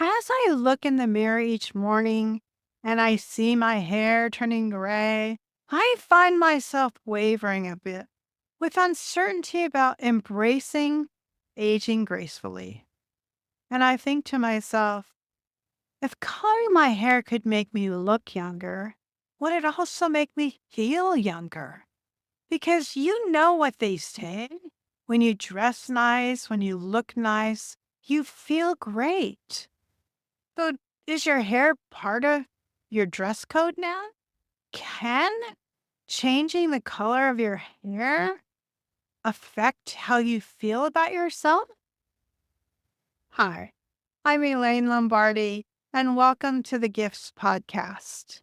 As I look in the mirror each morning and I see my hair turning gray, I find myself wavering a bit with uncertainty about embracing aging gracefully. And I think to myself, if coloring my hair could make me look younger, would it also make me feel younger? Because you know what they say. When you dress nice, when you look nice, you feel great. So, is your hair part of your dress code now? Can changing the color of your hair affect how you feel about yourself? Hi, I'm Elaine Lombardi, and welcome to the Gifts podcast.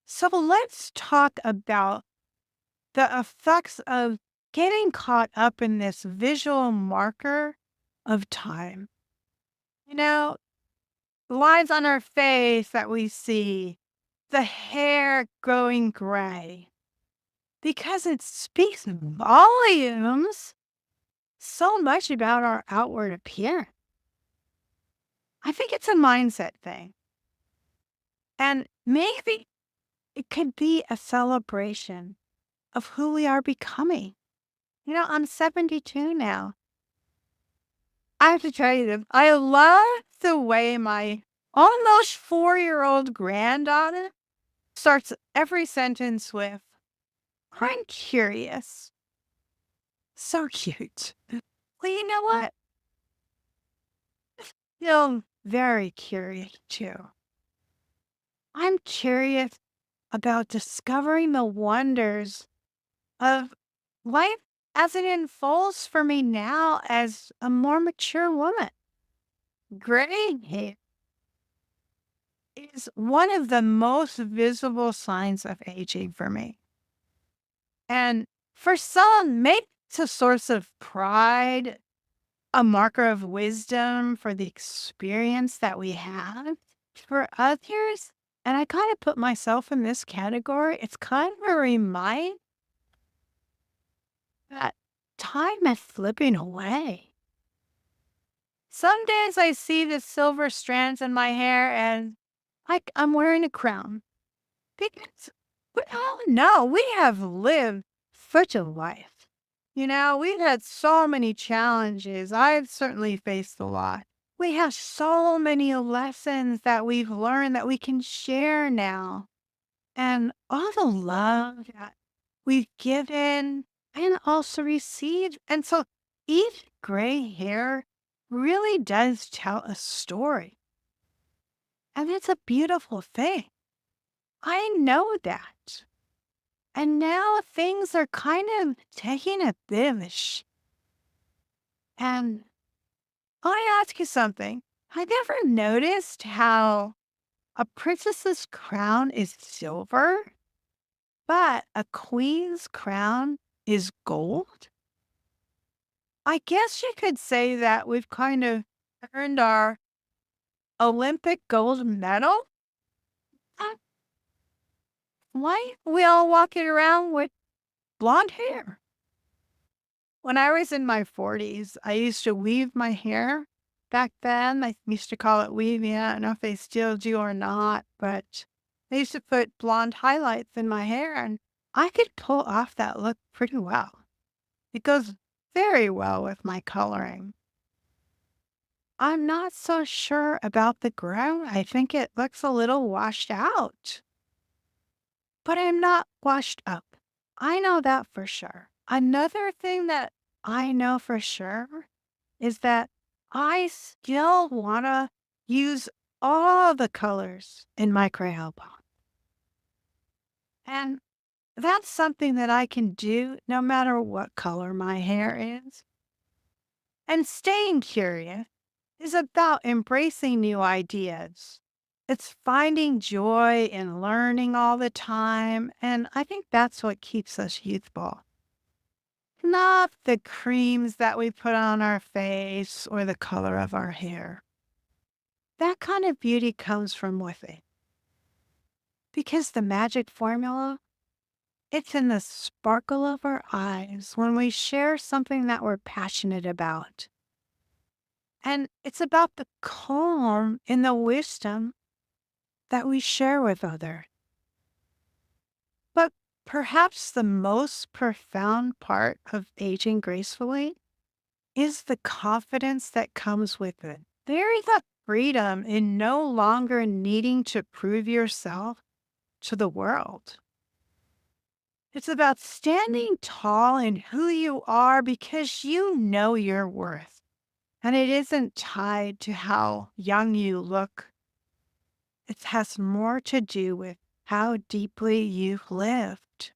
So, let's talk about the effects of getting caught up in this visual marker of time. You know, lines on our face that we see, the hair going gray, because it speaks volumes so much about our outward appearance. I think it's a mindset thing. And maybe it could be a celebration of who we are becoming. I'm 72 now. I have to tell you, I love the way my almost 4-year-old granddaughter starts every sentence with, I'm curious. So cute. Well, you know what? Feel very curious too. I'm curious about discovering the wonders of life as it unfolds for me now as a more mature woman. Gray hair is one of the most visible signs of aging for me. And for some, maybe it's a source of pride, a marker of wisdom for the experience that we have. For others, and I kind of put myself in this category, it's kind of a reminder that time is slipping away. Some days I see the silver strands in my hair and like I'm wearing a crown. Because we all know we have lived such a life. We've had so many challenges. I've certainly faced a lot. We have so many lessons that we've learned that we can share now. And all the love that we've given and also received. And so each gray hair really does tell a story. And it's a beautiful thing. I know that. And now things are kind of taking a bit of a And I ask you something. I never noticed how a princess's crown is silver, but a queen's crown is gold. I guess you could say that we've kind of earned our Olympic gold medal. Uh, Why we all walking around with blonde hair? When I was in my 40s, I used to weave my hair. Back then, I used to call it weaving. I don't know if they still do or not, but I used to put blonde highlights in my hair, and I could pull off that look pretty well. It goes very well with my coloring. I'm not so sure about the ground. I think it looks a little washed out, but I'm not washed up. I know that for sure. Another thing that I know for sure is that I still want to use all the colors in my crayon pot. And that's something that I can do no matter what color my hair is. And staying curious is about embracing new ideas. It's finding joy in learning all the time. And I think that's what keeps us youthful. Not the creams that we put on our face or the color of our hair. That kind of beauty comes from within. Because the magic formula, it's in the sparkle of our eyes when we share something that we're passionate about. And it's about the calm and the wisdom that we share with others. But perhaps the most profound part of aging gracefully is the confidence that comes with it. There is a freedom in no longer needing to prove yourself to the world. It's about standing tall in who you are because you know your worth. And it isn't tied to how young you look. It has more to do with how deeply you've lived.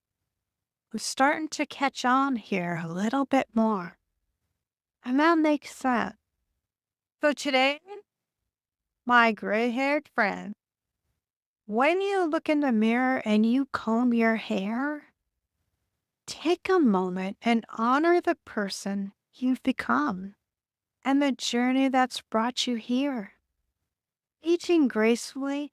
We're starting to catch on here a little bit more. And that makes sense. So today, my gray haired friend, when you look in the mirror and you comb your hair, take a moment and honor the person you've become and the journey that's brought you here. Aging gracefully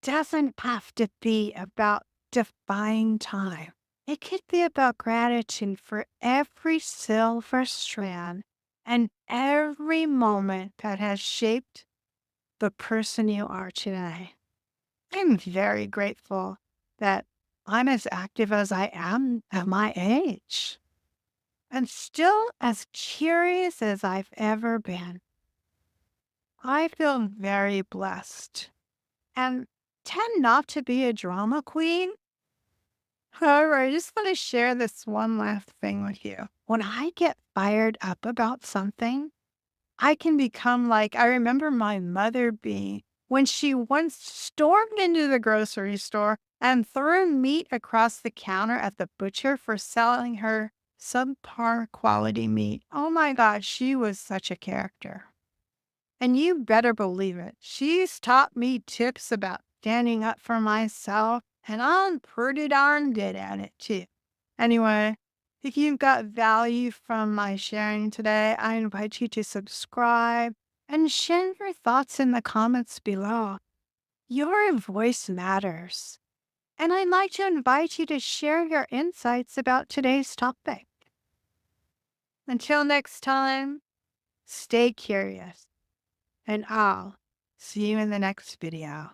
doesn't have to be about defying time. It could be about gratitude for every silver strand and every moment that has shaped the person you are today. I'm very grateful that I'm as active as I am at my age and still as curious as I've ever been. I feel very blessed and tend not to be a drama queen. However, I just want to share this one last thing with you. When I get fired up about something, I can become like I remember my mother being when she once stormed into the grocery store and threw meat across the counter at the butcher for selling her subpar quality meat. Oh my God, she was such a character. And you better believe it. She's taught me tips about standing up for myself, and I'm pretty darn good at it too. Anyway, if you've got value from my sharing today, I invite you to subscribe and share your thoughts in the comments below. Your voice matters. And I'd like to invite you to share your insights about today's topic. Until next time, stay curious, and I'll see you in the next video.